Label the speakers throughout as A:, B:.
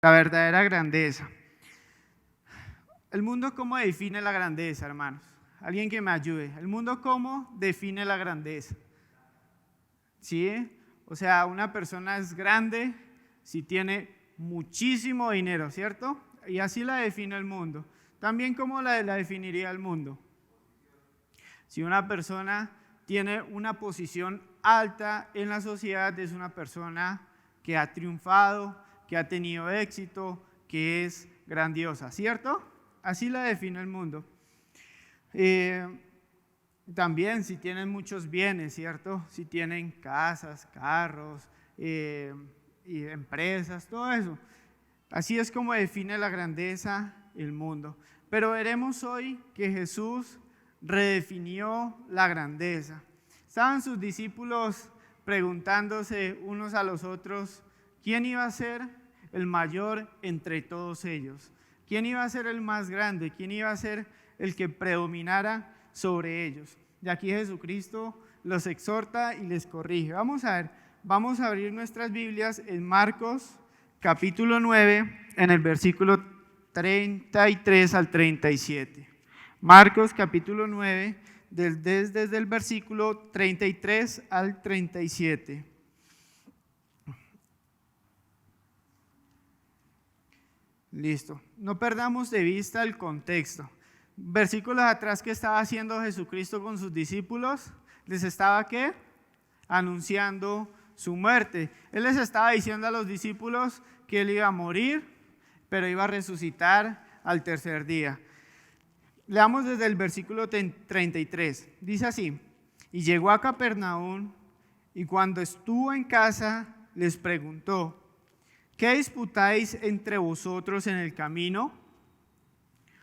A: La verdadera grandeza. ¿El mundo cómo define la grandeza, hermanos? Alguien que me ayude. ¿El mundo cómo define la grandeza? ¿Sí? O sea, una persona es grande si tiene muchísimo dinero, ¿cierto? Y así la define el mundo. También, ¿cómo la definiría el mundo? Si una persona tiene una posición alta en la sociedad, es una persona que ha triunfado, que ha tenido éxito, que es grandiosa, ¿cierto? Así la define el mundo. También si tienen muchos bienes, ¿cierto? Si tienen casas, carros, y empresas, todo eso. Así es como define la grandeza el mundo. Pero veremos hoy que Jesús redefinió la grandeza. Estaban sus discípulos preguntándose unos a los otros quién iba a ser el mayor entre todos ellos, quién iba a ser el más grande, quién iba a ser el que predominara sobre ellos. Y aquí Jesucristo los exhorta y les corrige. Vamos a abrir nuestras Biblias en Marcos capítulo 9, en el versículo 33 al 37. Marcos capítulo 9, desde el versículo 33 al 37. Listo. No perdamos de vista el contexto. Versículos atrás, ¿qué estaba haciendo Jesucristo con sus discípulos? Les estaba, ¿qué? Anunciando su muerte. Él les estaba diciendo a los discípulos que él iba a morir, pero iba a resucitar al tercer día. Leamos desde el versículo 33. Dice así: y llegó a Capernaum, y cuando estuvo en casa, les preguntó: ¿qué disputáis entre vosotros en el camino?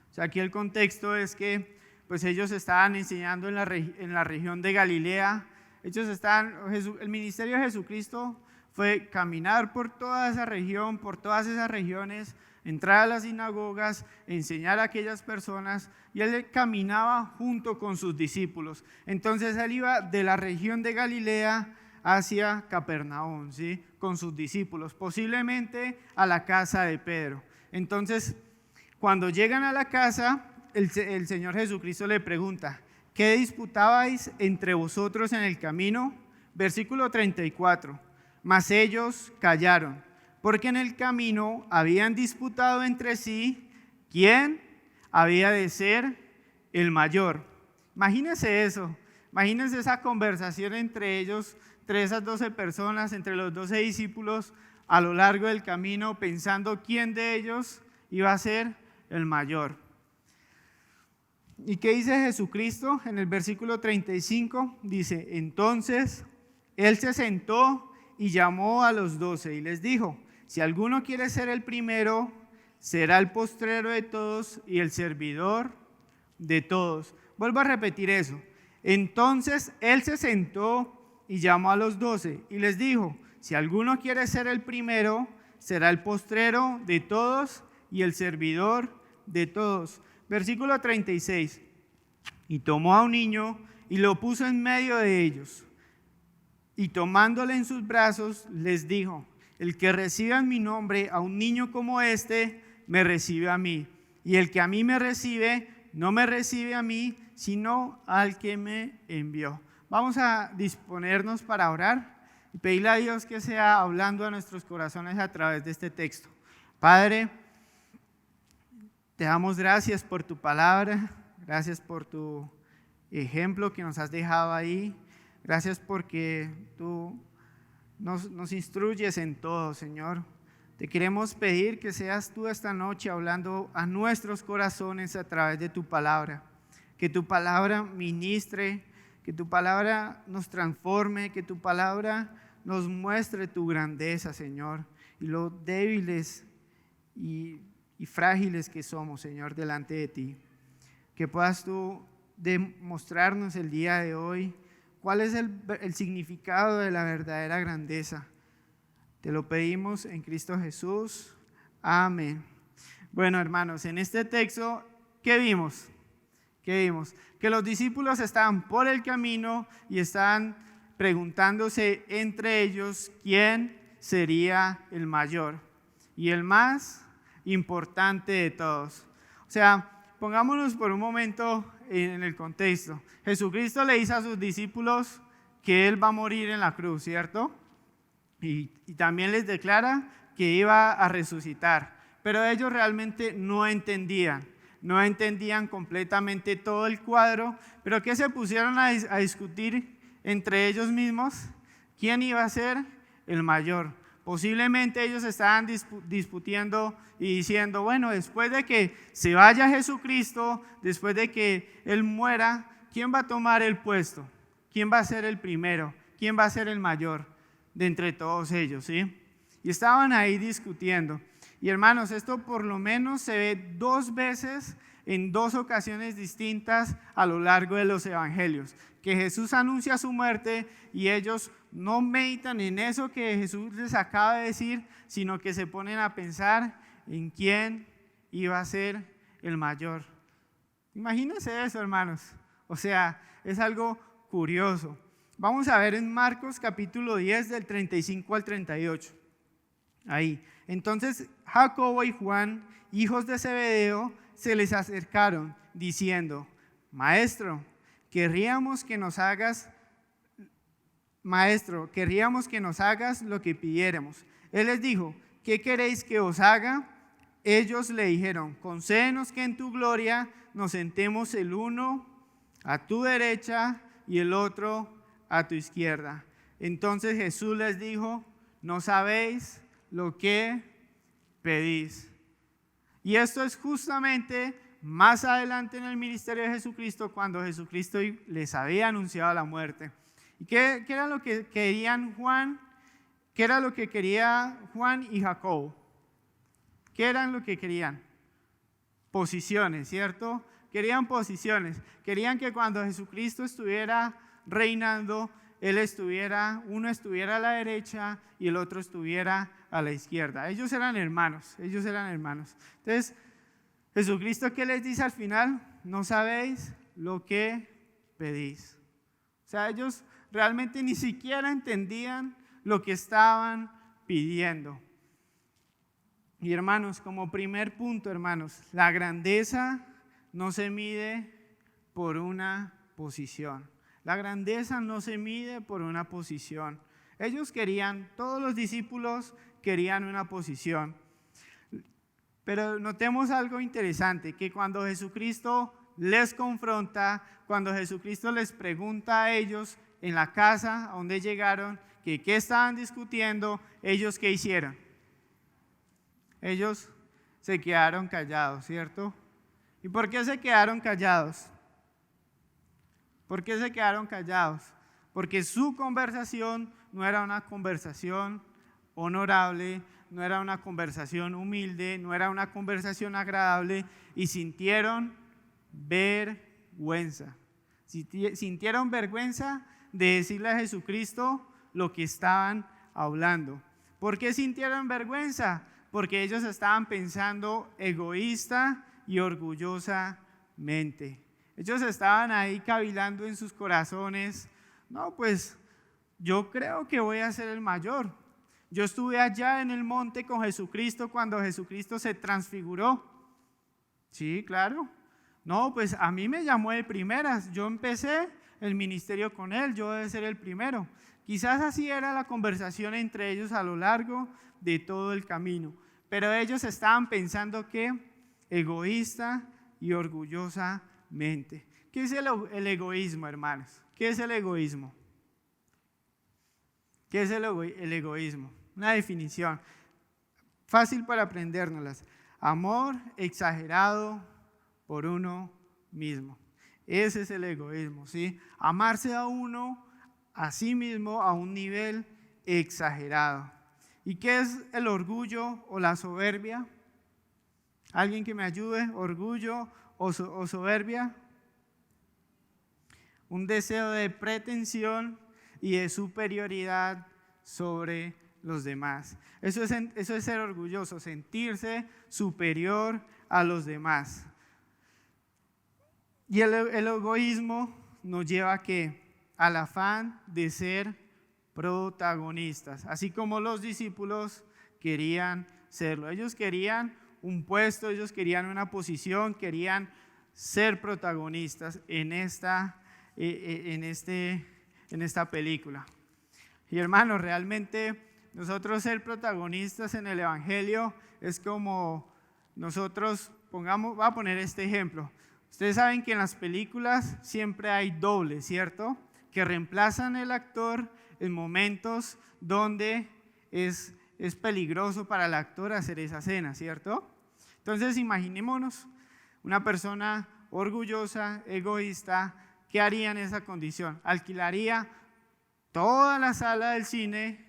A: O sea, aquí el contexto es que pues ellos estaban enseñando en la región de Galilea. El ministerio de Jesucristo fue caminar por toda esa región, por todas esas regiones, entrar a las sinagogas, enseñar a aquellas personas, y él caminaba junto con sus discípulos. Entonces él iba de la región de Galilea hacia Capernaum, ¿sí? Con sus discípulos, posiblemente a la casa de Pedro. Entonces, cuando llegan a la casa, el Señor Jesucristo le pregunta: ¿qué disputabais entre vosotros en el camino? Versículo 34. Mas ellos callaron, porque en el camino habían disputado entre sí quién había de ser el mayor. Imagínense eso, imagínense esa conversación entre ellos, entre esas 12 personas, entre los 12 discípulos, a lo largo del camino, pensando quién de ellos iba a ser el mayor. ¿Y qué dice Jesucristo? En el versículo 35 dice: entonces él se sentó y llamó a los 12 y les dijo: si alguno quiere ser el primero, será el postrero de todos y el servidor de todos. Vuelvo a repetir eso. Entonces él se sentó y llamó a los 12 y les dijo: si alguno quiere ser el primero, será el postrero de todos y el servidor de todos. Versículo 36. Y tomó a un niño y lo puso en medio de ellos. Y tomándole en sus brazos, les dijo: el que reciba en mi nombre a un niño como este, me recibe a mí. Y el que a mí me recibe, no me recibe a mí, sino al que me envió. Vamos a disponernos para orar y pedirle a Dios que sea hablando a nuestros corazones a través de este texto. Padre, te damos gracias por tu palabra, gracias por tu ejemplo que nos has dejado ahí, gracias porque tú nos instruyes en todo, Señor. Te queremos pedir que seas tú esta noche hablando a nuestros corazones a través de tu palabra, que tu palabra ministre, que tu palabra nos transforme, que tu palabra nos muestre tu grandeza, Señor, y lo débiles y frágiles que somos, Señor, delante de ti. Que puedas tú demostrarnos el día de hoy cuál es el significado de la verdadera grandeza. Te lo pedimos en Cristo Jesús. Amén. Bueno, hermanos, en este texto, ¿qué vimos? Que los discípulos estaban por el camino y estaban preguntándose entre ellos quién sería el mayor. y el más importante de todos. O sea, pongámonos por un momento en el contexto. Jesucristo le dice a sus discípulos que Él va a morir en la cruz, ¿cierto? Y también les declara que iba a resucitar. Pero ellos realmente no entendían completamente todo el cuadro. Pero ¿qué se pusieron a discutir entre ellos mismos? ¿Quién iba a ser el mayor? Posiblemente ellos estaban discutiendo y diciendo, bueno, después de que se vaya Jesucristo, después de que Él muera, ¿quién va a tomar el puesto? ¿Quién va a ser el primero? ¿Quién va a ser el mayor de entre todos ellos? ¿Sí? Y estaban ahí discutiendo. Y hermanos, esto por lo menos se ve 2 veces en 2 ocasiones distintas a lo largo de los evangelios, que Jesús anuncia su muerte y ellos no meditan en eso que Jesús les acaba de decir, sino que se ponen a pensar en quién iba a ser el mayor. Imagínense eso, hermanos. O sea, es algo curioso. Vamos a ver en Marcos capítulo 10 del 35 al 38. Ahí. Entonces Jacobo y Juan, hijos de Zebedeo, se les acercaron diciendo, Maestro, querríamos que nos hagas lo que pidiéramos. Él les dijo, ¿qué queréis que os haga? Ellos le dijeron, concédenos que en tu gloria nos sentemos el uno a tu derecha y el otro a tu izquierda. Entonces Jesús les dijo, no sabéis lo que pedís. Y esto es justamente más adelante en el ministerio de Jesucristo, cuando Jesucristo les había anunciado la muerte. ¿Y qué era lo que querían Juan? ¿Qué era lo que quería Juan y Jacobo? ¿Qué eran lo que querían? Posiciones, ¿cierto? Querían posiciones. Querían que cuando Jesucristo estuviera reinando, uno estuviera a la derecha y el otro estuviera a la izquierda. Ellos eran hermanos. Entonces, Jesucristo, ¿qué les dice al final? No sabéis lo que pedís. O sea, ellos realmente ni siquiera entendían lo que estaban pidiendo. Y hermanos, como primer punto, hermanos, la grandeza no se mide por una posición. La grandeza no se mide por una posición. Todos los discípulos querían una posición. Pero notemos algo interesante, que cuando Jesucristo les confronta, cuando Jesucristo les pregunta a ellos en la casa a donde llegaron, que qué estaban discutiendo, ellos ¿qué hicieron? Ellos se quedaron callados, ¿cierto? ¿Y por qué se quedaron callados? ¿Por qué se quedaron callados? Porque su conversación no era una conversación honorable, no era una conversación humilde, no era una conversación agradable y sintieron vergüenza. Sintieron vergüenza de decirle a Jesucristo lo que estaban hablando. ¿Por qué sintieron vergüenza? Porque ellos estaban pensando egoísta y orgullosamente. Ellos estaban ahí cavilando en sus corazones. No, pues yo creo que voy a ser el mayor. Yo estuve allá en el monte con Jesucristo cuando Jesucristo se transfiguró. Sí, claro. No, pues a mí me llamó de primeras. Yo empecé el ministerio con Él, yo debo ser el primero. Quizás así era la conversación entre ellos a lo largo de todo el camino. Pero ellos estaban pensando que egoísta y orgullosamente. ¿Qué es el egoísmo, hermanos? ¿Qué es el egoísmo? ¿Qué es el egoísmo? Una definición fácil para aprendérnoslas. Amor exagerado por uno mismo. Ese es el egoísmo, ¿sí? Amarse a uno, a sí mismo, a un nivel exagerado. ¿Y qué es el orgullo o la soberbia? ¿Alguien que me ayude? ¿Orgullo o soberbia? Un deseo de pretensión y de superioridad sobre los demás. Eso es ser orgulloso, sentirse superior a los demás. Y el egoísmo nos lleva a ¿qué? Al afán de ser protagonistas, así como los discípulos querían serlo. Ellos querían un puesto, ellos querían una posición, querían ser protagonistas en esta película. Y hermanos, realmente nosotros ser protagonistas en el Evangelio es como nosotros, voy a poner este ejemplo. Ustedes saben que en las películas siempre hay dobles, ¿cierto? Que reemplazan al actor en momentos donde es peligroso para el actor hacer esa escena, ¿cierto? Entonces imaginémonos una persona orgullosa, egoísta, ¿qué haría en esa condición? Alquilaría toda la sala del cine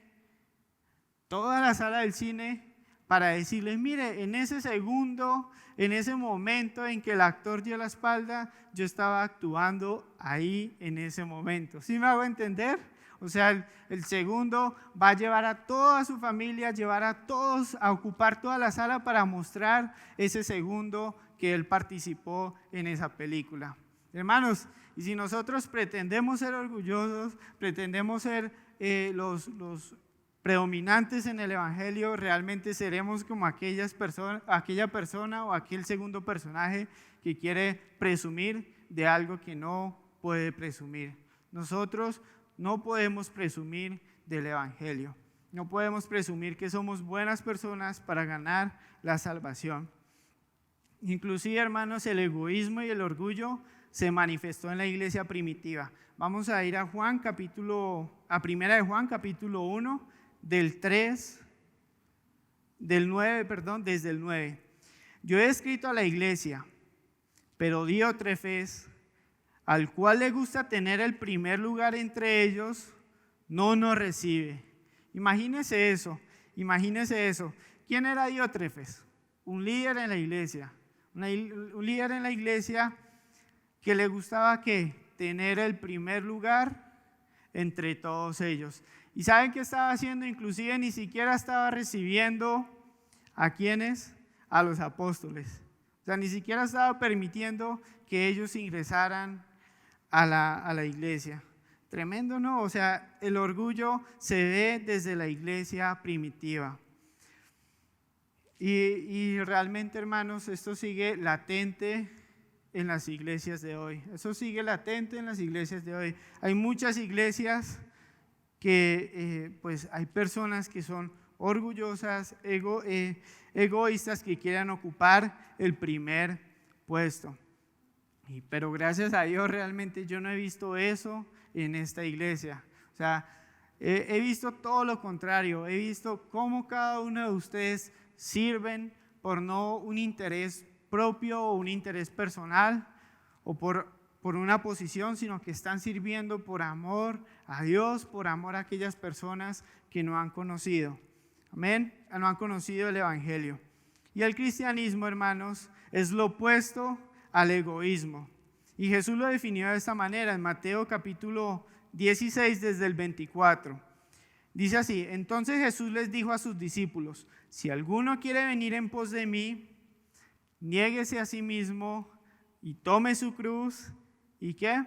A: para decirles, mire, en ese segundo, en ese momento en que el actor dio la espalda, yo estaba actuando ahí en ese momento. ¿Sí me hago entender? O sea, el segundo va a llevar a toda su familia, llevar a todos a ocupar toda la sala para mostrar ese segundo que él participó en esa película. Hermanos, y si nosotros pretendemos ser orgullosos, pretendemos ser los predominantes en el Evangelio, realmente seremos como aquella persona o aquel segundo personaje que quiere presumir de algo que no puede presumir. Nosotros no podemos presumir del Evangelio. No podemos presumir que somos buenas personas para ganar la salvación. Inclusive, hermanos, el egoísmo y el orgullo se manifestó en la iglesia primitiva. Vamos a ir a Primera de Juan, capítulo 1, desde el 9. Yo he escrito a la iglesia, pero Diótrefes, al cual le gusta tener el primer lugar entre ellos, no nos recibe. Imagínese eso. ¿Quién era Diótrefes? Un líder en la iglesia. Un líder en la iglesia que le gustaba tener el primer lugar entre todos ellos. ¿Y saben qué estaba haciendo? Inclusive ni siquiera estaba recibiendo ¿a quiénes? A los apóstoles. O sea, ni siquiera estaba permitiendo que ellos ingresaran a la iglesia. Tremendo, ¿no? O sea, el orgullo se ve desde la iglesia primitiva. Y realmente, hermanos, esto sigue latente en las iglesias de hoy. Hay muchas iglesias que pues hay personas que son orgullosas, egoístas, que quieren ocupar el primer puesto. Pero gracias a Dios realmente yo no he visto eso en esta iglesia. O sea, he visto todo lo contrario. He visto cómo cada uno de ustedes sirven por no un interés propio o un interés personal o por una posición, sino que están sirviendo por amor a Dios, por amor a aquellas personas que no han conocido. Amén. No han conocido el Evangelio. Y el cristianismo, hermanos, es lo opuesto al egoísmo. Y Jesús lo definió de esta manera en Mateo capítulo 16 desde el 24. Dice así: entonces Jesús les dijo a sus discípulos: si alguno quiere venir en pos de mí, niéguese a sí mismo y tome su cruz y ¿qué?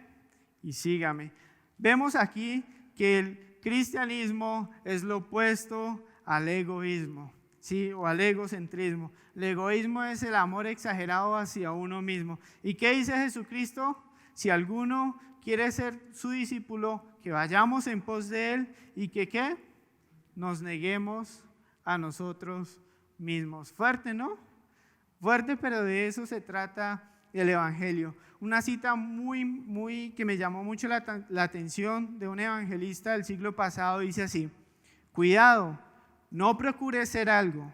A: Y sígame. Vemos aquí que el cristianismo es lo opuesto al egoísmo, ¿sí? O al egocentrismo. El egoísmo es el amor exagerado hacia uno mismo. ¿Y qué dice Jesucristo? Si alguno quiere ser su discípulo, que vayamos en pos de él y que ¿qué? Nos neguemos a nosotros mismos. Fuerte, ¿no? Fuerte, pero de eso se trata el Evangelio. Una cita muy que me llamó mucho la atención de un evangelista del siglo pasado dice así: cuidado, no procures ser algo,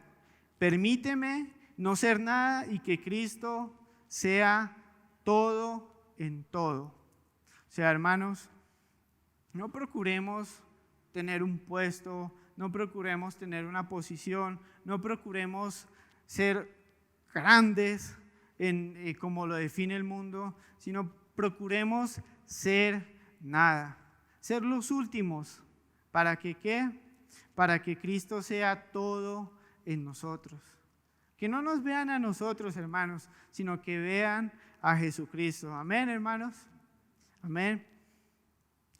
A: permíteme no ser nada y que Cristo sea todo en todo. O sea, hermanos, no procuremos tener un puesto, no procuremos tener una posición, no procuremos ser grandes como lo define el mundo, sino procuremos ser nada, ser los últimos. ¿Para que qué? Para que Cristo sea todo en nosotros. Que no nos vean a nosotros, hermanos, sino que vean a Jesucristo. Amén, hermanos. Amén.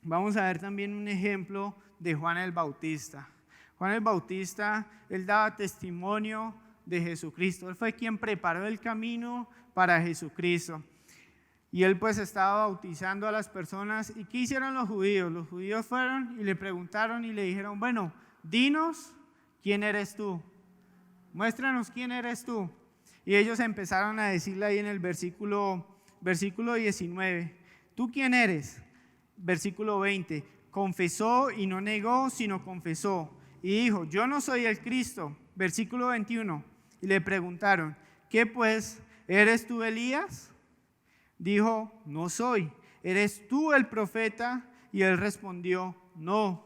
A: Vamos a ver también un ejemplo de Juan el Bautista. Juan el Bautista, él daba testimonio de Jesucristo. Él fue quien preparó el camino para Jesucristo. Y él pues estaba bautizando a las personas. ¿Y qué hicieron los judíos? Los judíos fueron y le preguntaron y le dijeron, bueno, dinos quién eres tú. Muéstranos quién eres tú. Y ellos empezaron a decirle ahí en el versículo 19, ¿tú quién eres? Versículo 20, confesó y no negó, sino confesó. Y dijo, yo no soy el Cristo. Versículo 21, y le preguntaron, ¿qué pues? ¿Eres tú Elías? Dijo, no soy. ¿Eres tú el profeta? Y él respondió, no.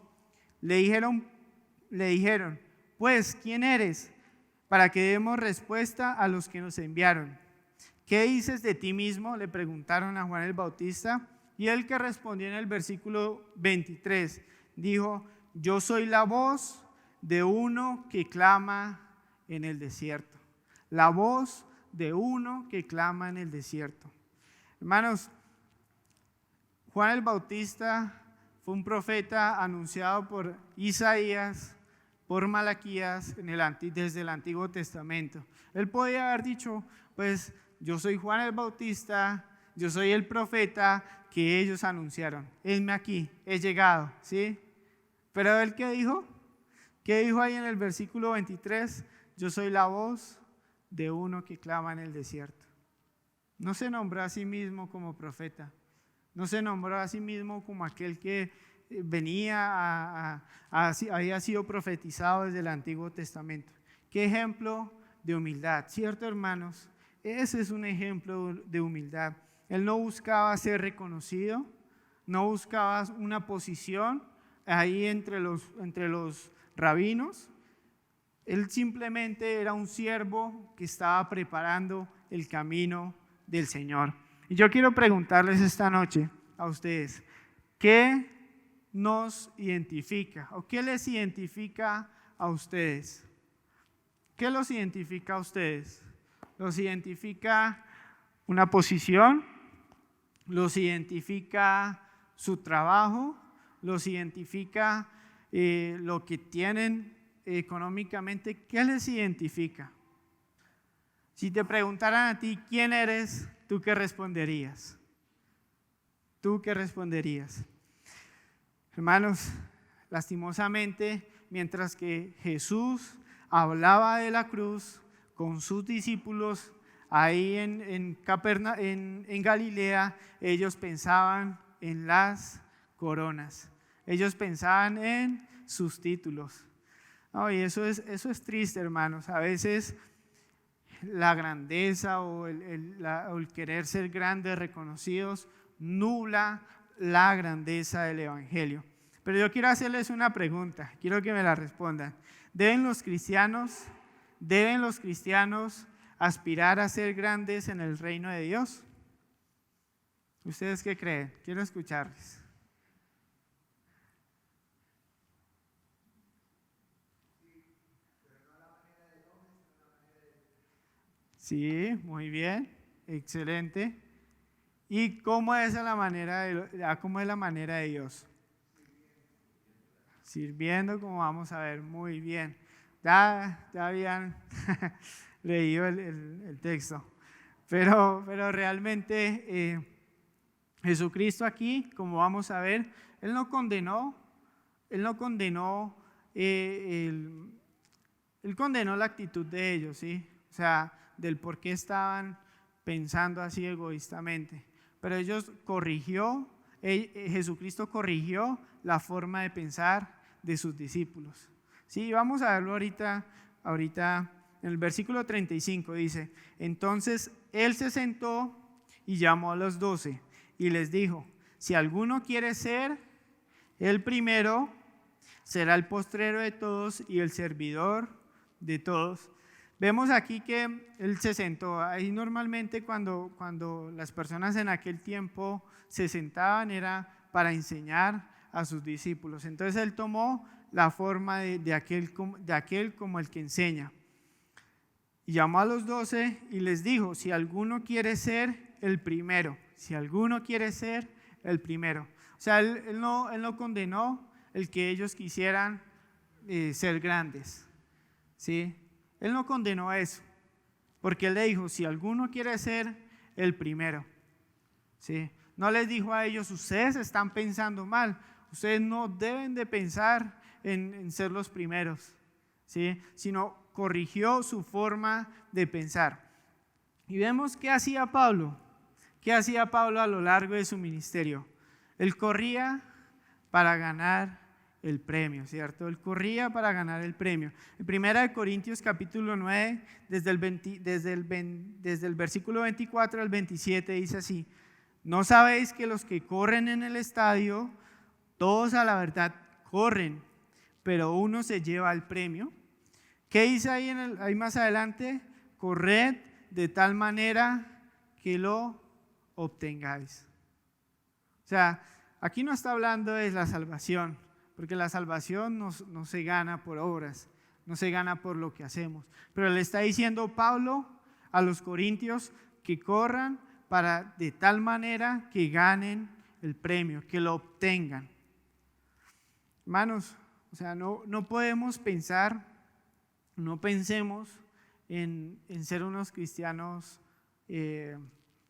A: Le dijeron, pues, ¿quién eres? Para que demos respuesta a los que nos enviaron. ¿Qué dices de ti mismo? Le preguntaron a Juan el Bautista. Y él que respondió en el versículo 23, dijo, yo soy la voz de uno que clama en el desierto. La voz de uno que clama en el desierto. Hermanos, Juan el Bautista fue un profeta anunciado por Isaías, por Malaquías desde el Antiguo Testamento. Él podía haber dicho, pues yo soy Juan el Bautista, yo soy el profeta que ellos anunciaron. Heme aquí, he llegado, ¿sí? Pero él, ¿qué dijo? ¿Qué dijo ahí en el versículo 23? Yo soy la voz de uno que clama en el desierto. No se nombró a sí mismo como profeta. No se nombró a sí mismo como aquel que había sido profetizado desde el Antiguo Testamento. ¿Qué ejemplo de humildad? ¿Cierto, hermanos? Ese es un ejemplo de humildad. Él no buscaba ser reconocido, no buscaba una posición ahí entre los rabinos. Él simplemente era un siervo que estaba preparando el camino del Señor. Y yo quiero preguntarles esta noche a ustedes, ¿qué nos identifica o qué les identifica a ustedes? ¿Qué los identifica a ustedes? ¿Los identifica una posición? ¿Los identifica su trabajo? ¿Los identifica lo que tienen económicamente? ¿Qué les identifica? Si te preguntaran a ti, ¿quién eres? ¿Tú qué responderías? ¿Tú qué responderías? Hermanos, lastimosamente, mientras que Jesús hablaba de la cruz con sus discípulos ahí en Galilea, ellos pensaban en las coronas. Ellos pensaban en sus títulos. No, y eso es triste, hermanos. A veces la grandeza o el querer ser grandes, reconocidos, nubla la grandeza del Evangelio. Pero yo quiero hacerles una pregunta, quiero que me la respondan. ¿Deben los cristianos aspirar a ser grandes en el reino de Dios? ¿Ustedes qué creen? Quiero escucharles. Sí, muy bien, excelente. ¿Y cómo es la manera de Dios? Sirviendo, como vamos a ver, muy bien. Ya habían leído el texto. Pero realmente Jesucristo aquí, como vamos a ver, Él no condenó la actitud de ellos, ¿sí? O sea, del por qué estaban pensando así egoístamente. Pero Jesucristo corrigió la forma de pensar de sus discípulos. Sí, vamos a verlo ahorita en el versículo 35 dice, entonces Él se sentó y llamó a los 12 y les dijo, si alguno quiere ser el primero, será el postrero de todos y el servidor de todos. Vemos aquí que Él se sentó. Ahí normalmente cuando las personas en aquel tiempo se sentaban era para enseñar a sus discípulos. Entonces Él tomó la forma de aquel como el que enseña. Y llamó a los 12 y les dijo, si alguno quiere ser el primero, si alguno quiere ser el primero. O sea, Él no condenó el que ellos quisieran ser grandes, ¿sí? Él no condenó eso, porque él le dijo, si alguno quiere ser el primero, ¿sí? No les dijo a ellos, ustedes están pensando mal, ustedes no deben de pensar en ser los primeros, ¿sí? Sino corrigió su forma de pensar. Y vemos qué hacía Pablo. ¿Qué hacía Pablo a lo largo de su ministerio? Él corría para ganar el premio, ¿cierto? Él corría para ganar el premio. En 1 Corintios capítulo 9, desde el versículo 24 al 27 dice así: ¿no sabéis que los que corren en el estadio, todos a la verdad corren, pero uno se lleva el premio? ¿Qué dice ahí más adelante? Corred de tal manera que lo obtengáis. O sea, aquí no está hablando de la salvación, porque la salvación no se gana por obras, no se gana por lo que hacemos. Pero le está diciendo Pablo a los corintios que corran para de tal manera que ganen el premio, que lo obtengan. Hermanos, o sea, no podemos pensar, no pensemos en ser unos cristianos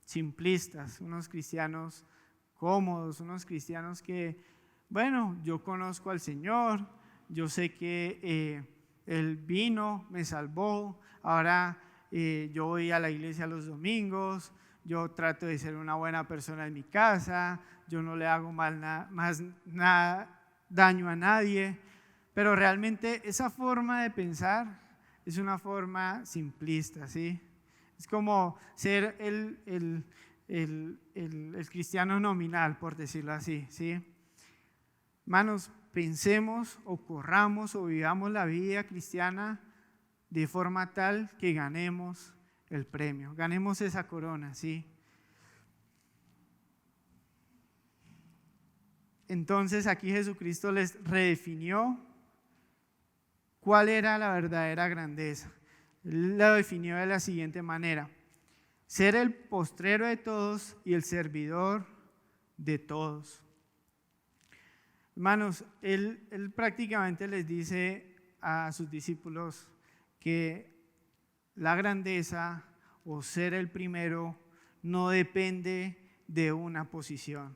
A: simplistas, unos cristianos cómodos, unos cristianos que, bueno, yo conozco al Señor, yo sé que Él vino, me salvó, ahora yo voy a la iglesia los domingos, yo trato de ser una buena persona en mi casa, yo no le hago daño a nadie, pero realmente esa forma de pensar es una forma simplista, ¿sí? Es como ser el cristiano nominal, por decirlo así, ¿sí? Hermanos, pensemos o corramos o vivamos la vida cristiana de forma tal que ganemos el premio, ganemos esa corona, ¿sí? Entonces aquí Jesucristo les redefinió cuál era la verdadera grandeza. Él la definió de la siguiente manera: ser el postrero de todos y el servidor de todos. Hermanos, él prácticamente les dice a sus discípulos que la grandeza o ser el primero no depende de una posición.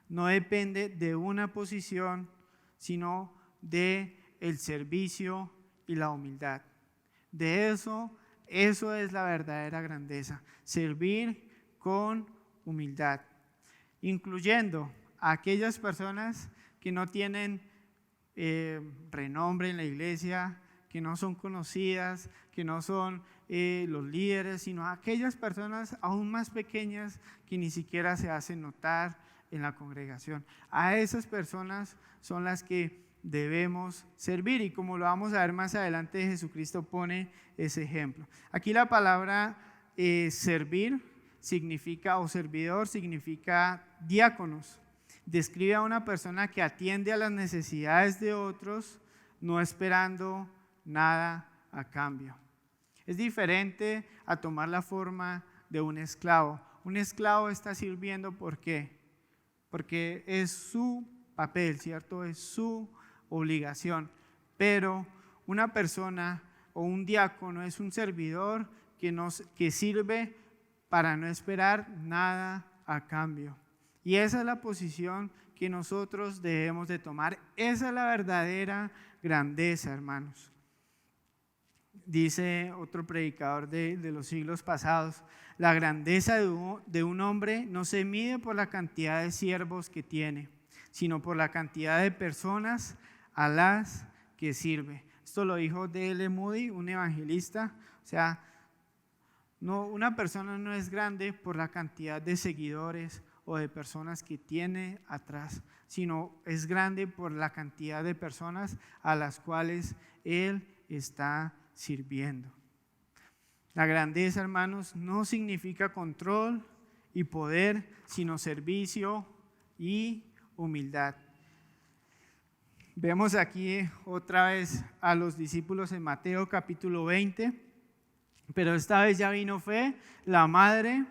A: No depende de una posición, sino de el servicio y la humildad. De eso es la verdadera grandeza. Servir con humildad, incluyendo a aquellas personas que no tienen renombre en la iglesia, que no son conocidas, que no son los líderes, sino a aquellas personas aún más pequeñas que ni siquiera se hacen notar en la congregación. A esas personas son las que debemos servir, y como lo vamos a ver más adelante, Jesucristo pone ese ejemplo. Aquí la palabra servir significa, o servidor significa diáconos. Describe a una persona que atiende a las necesidades de otros, no esperando nada a cambio. Es diferente a tomar la forma de un esclavo. Un esclavo está sirviendo, ¿por qué? Porque es su papel, ¿cierto? Es su obligación. Pero una persona o un diácono es un servidor que sirve para no esperar nada a cambio. Y esa es la posición que nosotros debemos de tomar. Esa es la verdadera grandeza, hermanos. Dice otro predicador de los siglos pasados: la grandeza de un hombre no se mide por la cantidad de siervos que tiene, sino por la cantidad de personas a las que sirve. Esto lo dijo D.L. Moody, un evangelista. O sea, una persona no es grande por la cantidad de seguidores o de personas que tiene atrás, sino es grande por la cantidad de personas a las cuales él está sirviendo. La grandeza, hermanos, no significa control y poder, sino servicio y humildad. Vemos aquí otra vez a los discípulos en Mateo capítulo 20, pero esta vez ya vino Fe, la madre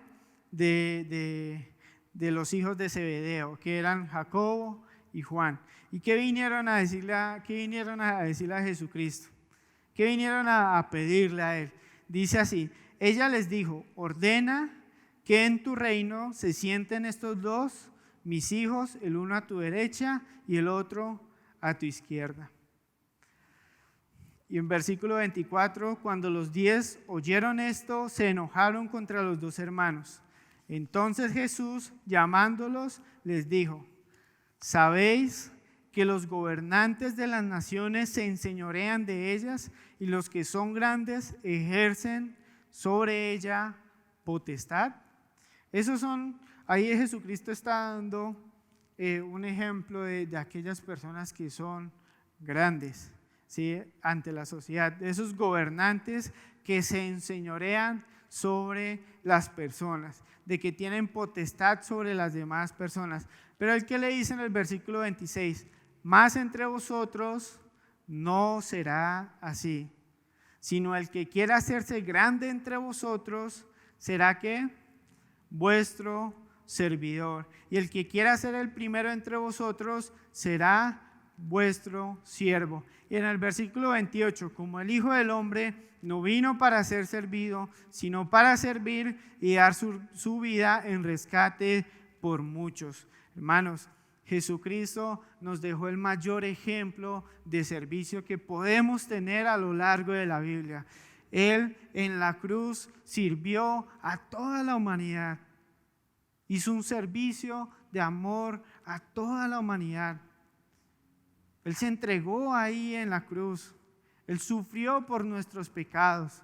A: de los hijos de Zebedeo, que eran Jacobo y Juan. ¿Y qué vinieron a decirle a Jesucristo? ¿Qué vinieron a pedirle a él? Dice así, ella les dijo, ordena que en tu reino se sienten estos dos, mis hijos, el uno a tu derecha y el otro a tu izquierda. Y en versículo 24, cuando los 10 oyeron esto, se enojaron contra los dos hermanos. Entonces Jesús, llamándolos, les dijo, ¿sabéis que los gobernantes de las naciones se enseñorean de ellas y los que son grandes ejercen sobre ella potestad? Ahí Jesucristo está dando un ejemplo de aquellas personas que son grandes, ¿sí? Ante la sociedad, de esos gobernantes que se enseñorean sobre las personas, de que tienen potestad sobre las demás personas. Pero el que le dice en el versículo 26, más entre vosotros no será así, sino el que quiera hacerse grande entre vosotros será que vuestro servidor, y el que quiera ser el primero entre vosotros será vuestro siervo. Y en el versículo 28, como el Hijo del Hombre no vino para ser servido, sino para servir y dar su vida en rescate por muchos. Hermanos, Jesucristo nos dejó el mayor ejemplo de servicio que podemos tener a lo largo de la Biblia. Él en la cruz sirvió a toda la humanidad. Hizo un servicio de amor a toda la humanidad. Él se entregó ahí en la cruz. Él sufrió por nuestros pecados.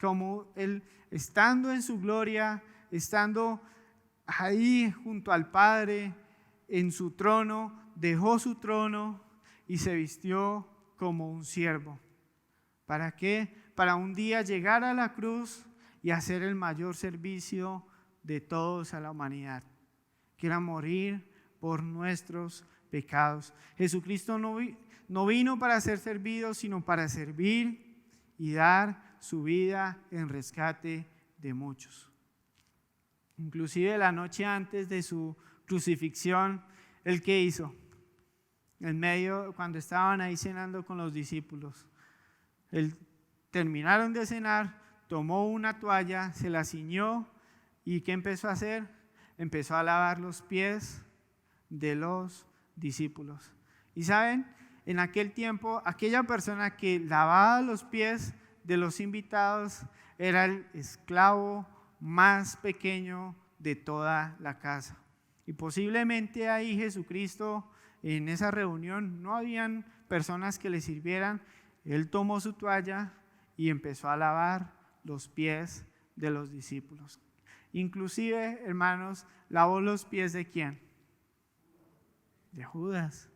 A: Como Él, estando en su gloria, estando ahí junto al Padre, en su trono, dejó su trono y se vistió como un siervo. ¿Para qué? Para un día llegar a la cruz y hacer el mayor servicio de todos a la humanidad, que era morir por nuestros pecados. Jesucristo no vino para ser servido, sino para servir y dar su vida en rescate de muchos. Inclusive la noche antes de su crucifixión, ¿él qué hizo? En medio, cuando estaban ahí cenando con los discípulos, terminaron de cenar, tomó una toalla, se la ciñó y ¿qué empezó a hacer? Empezó a lavar los pies de los discípulos. Y saben, en aquel tiempo, aquella persona que lavaba los pies de los invitados era el esclavo más pequeño de toda la casa. Y posiblemente ahí Jesucristo, en esa reunión, no habían personas que le sirvieran. Él tomó su toalla y empezó a lavar los pies de los discípulos. Inclusive, hermanos, lavó los pies ¿de quién? De Judas.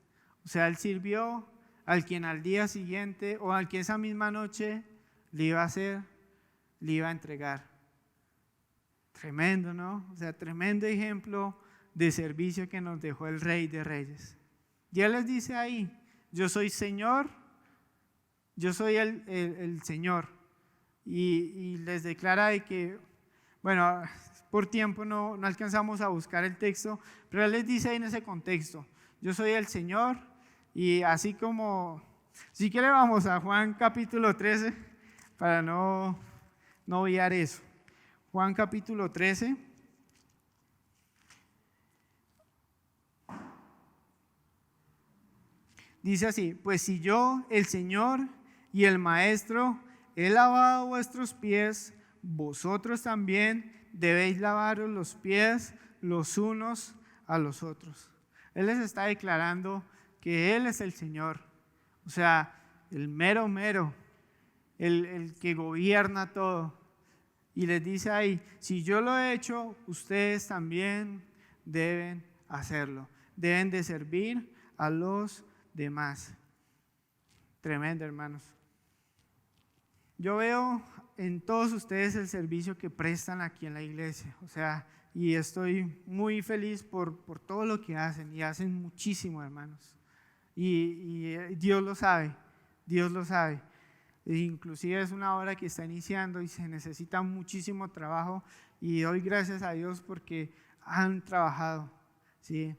A: O sea, él sirvió al quien al día siguiente o al que esa misma noche le iba a entregar. Tremendo, ¿no? O sea, tremendo ejemplo de servicio que nos dejó el Rey de Reyes. Y él les dice ahí, yo soy Señor, yo soy el Señor. Y les declara de que, bueno, por tiempo no alcanzamos a buscar el texto, pero él les dice ahí en ese contexto, yo soy el Señor. Y así como, si quiere vamos a Juan capítulo 13 para no obviar eso. Juan capítulo 13. Dice así, pues si yo, el Señor y el Maestro, he lavado vuestros pies, vosotros también debéis lavaros los pies los unos a los otros. Él les está declarando que Él es el Señor, o sea, el mero, el que gobierna todo. Y les dice ahí, si yo lo he hecho, ustedes también deben hacerlo. Deben de servir a los demás. Tremendo, hermanos. Yo veo en todos ustedes el servicio que prestan aquí en la iglesia. O sea, y estoy muy feliz por todo lo que hacen. Y hacen muchísimo, hermanos. Y Dios lo sabe. Dios lo sabe. Inclusive es una obra que está iniciando y se necesita muchísimo trabajo y doy gracias a Dios porque han trabajado, ¿sí?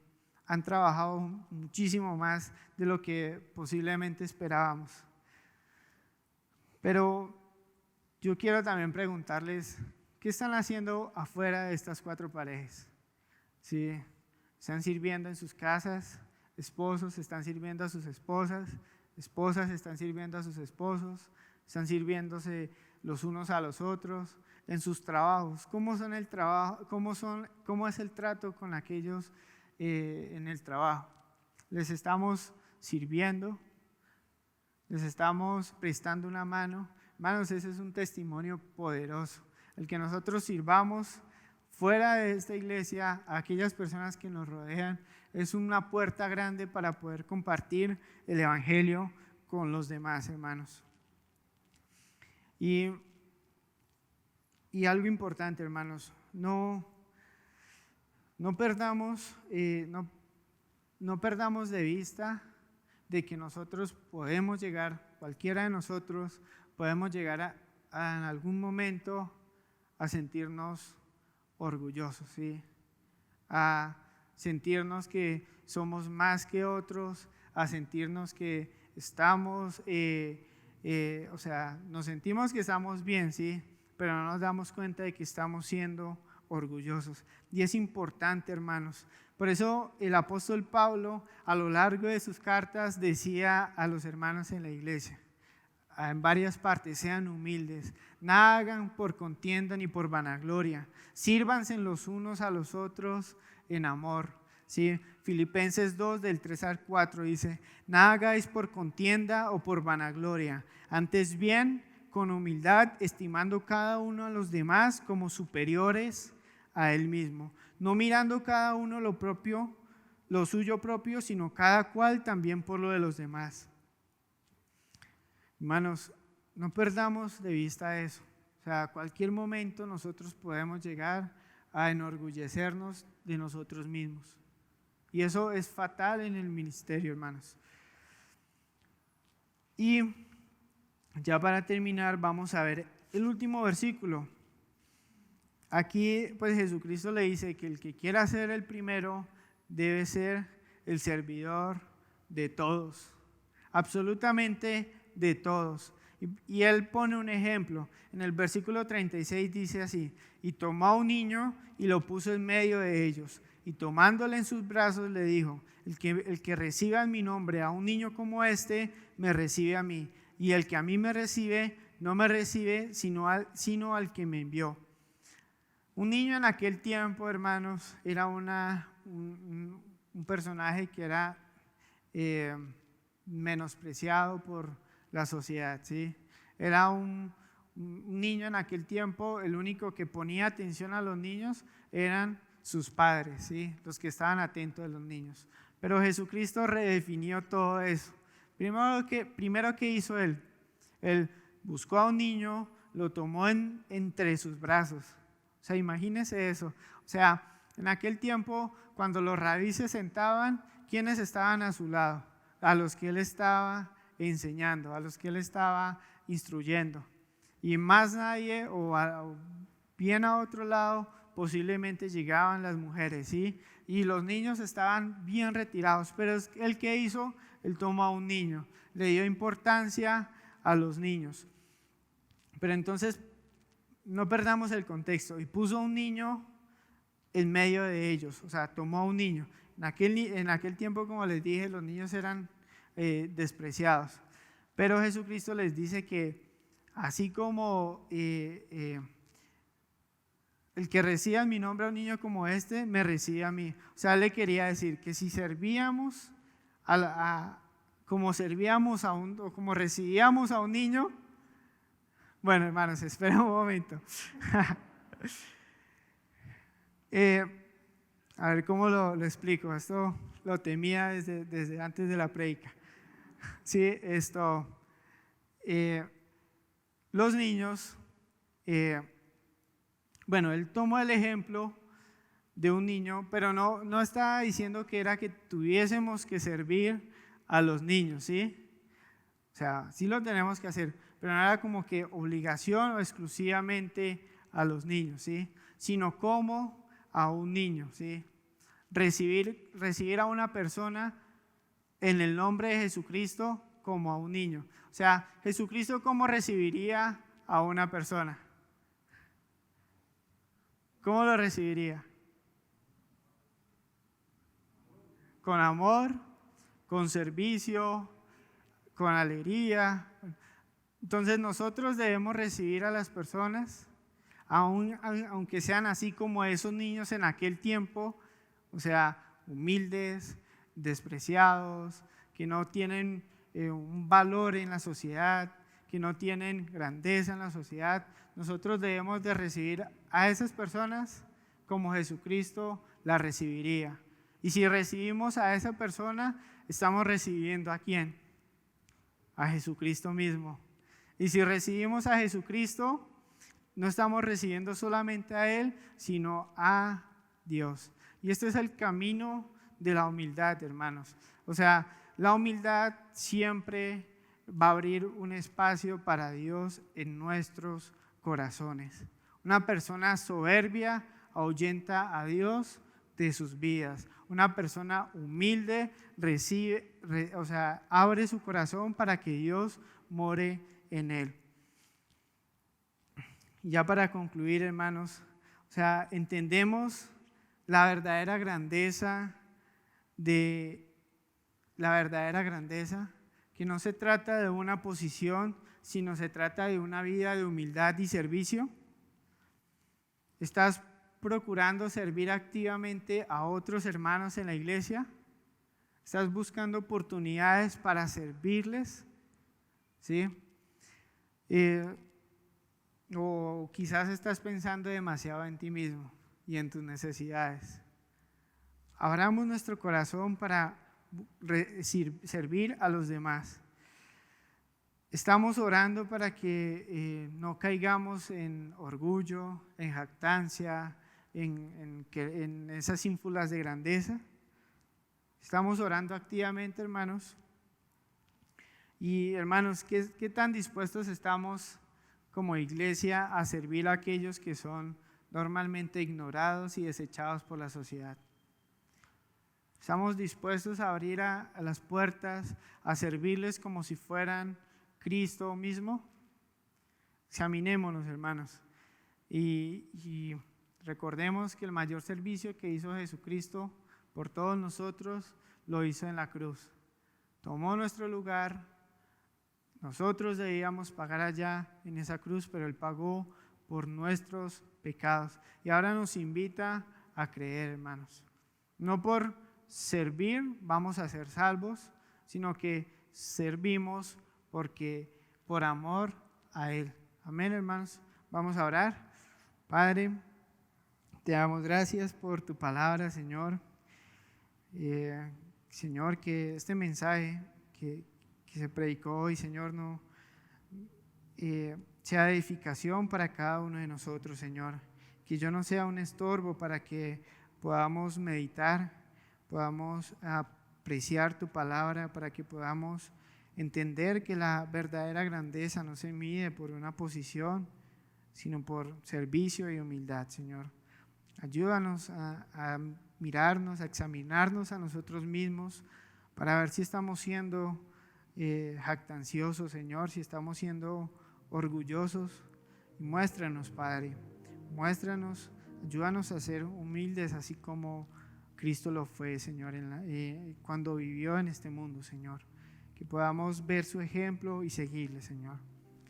A: han trabajado muchísimo más de lo que posiblemente esperábamos. Pero yo quiero también preguntarles, ¿qué están haciendo afuera de estas 4 paredes? ¿Sí? ¿Están sirviendo en sus casas? Esposos están sirviendo a sus esposas, esposas están sirviendo a sus esposos, están sirviéndose los unos a los otros en sus trabajos. ¿Cómo son el trabajo? ¿Cómo es el trato con aquellos en el trabajo? ¿Les estamos sirviendo? ¿Les estamos prestando una mano? Hermanos, ese es un testimonio poderoso. El que nosotros sirvamos fuera de esta iglesia a aquellas personas que nos rodean es una puerta grande para poder compartir el evangelio con los demás, hermanos. Y algo importante, hermanos, no perdamos de vista de que nosotros podemos llegar, cualquiera de nosotros podemos llegar en algún momento a sentirnos orgullosos, ¿sí? A sentirnos que somos más que otros, a sentirnos que estamos, nos sentimos que estamos bien, ¿sí? Pero no nos damos cuenta de que estamos siendo orgullosos. Y es importante, hermanos. Por eso el apóstol Pablo, a lo largo de sus cartas, decía a los hermanos en la iglesia, en varias partes: sean humildes, nada hagan por contienda ni por vanagloria, sírvanse los unos a los otros en amor. ¿Sí? Filipenses 2 del 3 al 4 dice: nada hagáis por contienda o por vanagloria, antes bien con humildad, estimando cada uno a los demás como superiores a él mismo, no mirando cada uno lo suyo propio, sino cada cual también por lo de los demás. Hermanos, no perdamos de vista eso. O sea, a cualquier momento nosotros podemos llegar a enorgullecernos de nosotros mismos. Y eso es fatal en el ministerio, hermanos. Y ya para terminar, vamos a ver el último versículo. Aquí, pues Jesucristo le dice que el que quiera ser el primero debe ser el servidor de todos. Absolutamente de todos. Y él pone un ejemplo. En el versículo 36 dice así: y tomó a un niño y lo puso en medio de ellos, y tomándole en sus brazos le dijo: el que reciba en mi nombre a un niño como este, me recibe a mí, y el que a mí me recibe, no me recibe sino al que me envió. Un niño en aquel tiempo, hermanos, era un personaje que era menospreciado por la sociedad, ¿sí? Era un niño en aquel tiempo, el único que ponía atención a los niños eran sus padres, ¿sí? Los que estaban atentos a los niños. Pero Jesucristo redefinió todo eso. Primero que hizo él buscó a un niño, lo tomó entre sus brazos. O sea, imagínense eso. O sea, en aquel tiempo, cuando los rabís se sentaban, ¿quiénes estaban a su lado? A los que él estaba enseñando, a los que él estaba instruyendo. Y más nadie, o bien a otro lado, posiblemente llegaban las mujeres, ¿sí? Y los niños estaban bien retirados. Pero ¿él qué hizo? Él tomó a un niño, le dio importancia a los niños. Pero entonces, no perdamos el contexto. Y puso a un niño en medio de ellos, o sea, tomó a un niño. En aquel tiempo, como les dije, los niños eran despreciados. Pero Jesucristo les dice que así como el que reciba en mi nombre a un niño como este, me recibe a mí. O sea, le quería decir que si servíamos como servíamos o como recibíamos a un niño. Bueno, hermanos, espera un momento. A ver cómo lo explico. Esto lo temía desde antes de la prédica. Sí, los niños, bueno, él tomó el ejemplo de un niño, pero no estaba diciendo que era que tuviésemos que servir a los niños, ¿sí? O sea, sí lo tenemos que hacer, pero no era como que obligación o exclusivamente a los niños, ¿sí? Sino como a un niño, ¿sí? recibir a una persona en el nombre de Jesucristo como a un niño. O sea, Jesucristo, ¿cómo recibiría a una persona? ¿Cómo lo recibiría? Con amor, con servicio, con alegría. Entonces nosotros debemos recibir a las personas, aunque sean así como esos niños en aquel tiempo, o sea, humildes, despreciados, que no tienen un valor en la sociedad, que no tienen grandeza en la sociedad. Nosotros debemos de recibir a esas personas como Jesucristo la recibiría. Y si recibimos a esa persona, estamos recibiendo ¿a quién? A Jesucristo mismo. Y si recibimos a Jesucristo, no estamos recibiendo solamente a Él, sino a Dios. Y este es el camino de la humildad, hermanos. O sea, la humildad siempre va a abrir un espacio para Dios en nuestros corazones. Una persona soberbia ahuyenta a Dios de sus vidas. Una persona humilde abre su corazón para que Dios more en él. Ya para concluir, hermanos, o sea, entendemos la verdadera grandeza, que no se trata de una posición, sino se trata de una vida de humildad y servicio. ¿Estás procurando servir activamente a otros hermanos en la iglesia? ¿Estás buscando oportunidades para servirles? ¿Sí? O quizás estás pensando demasiado en ti mismo y en tus necesidades. Abramos nuestro corazón para servir a los demás. Estamos orando para que no caigamos en orgullo, en jactancia, en esas ínfulas de grandeza. Estamos orando activamente, hermanos. Y hermanos, ¿qué tan dispuestos estamos como iglesia a servir a aquellos que son normalmente ignorados y desechados por la sociedad? ¿Estamos dispuestos a abrir a las puertas, a servirles como si fueran Cristo mismo? Examinémonos, hermanos, y recordemos que el mayor servicio que hizo Jesucristo por todos nosotros lo hizo en la cruz. Tomó nuestro lugar. Nosotros debíamos pagar allá en esa cruz, pero Él pagó por nuestros pecados. Y ahora nos invita a creer, hermanos. No por servir vamos a ser salvos, sino que servimos por amor a Él. Amén, hermanos. Vamos a orar. Padre, te damos gracias por tu palabra, Señor. Señor, que este mensaje que se predicó hoy, Señor, sea de edificación para cada uno de nosotros, Señor. Que yo no sea un estorbo para que podamos meditar, podamos apreciar tu palabra, para que podamos entender que la verdadera grandeza no se mide por una posición, sino por servicio y humildad, Señor. Ayúdanos a mirarnos, a examinarnos a nosotros mismos para ver si estamos siendo jactanciosos, Señor, si estamos siendo orgullosos. Muéstranos, Padre, muéstranos, ayúdanos a ser humildes, así como Cristo lo fue, Señor, cuando vivió en este mundo, Señor. Que podamos ver su ejemplo y seguirle, Señor.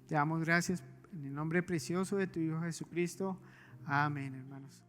A: Te damos gracias en el nombre precioso de tu Hijo Jesucristo. Amén, hermanos.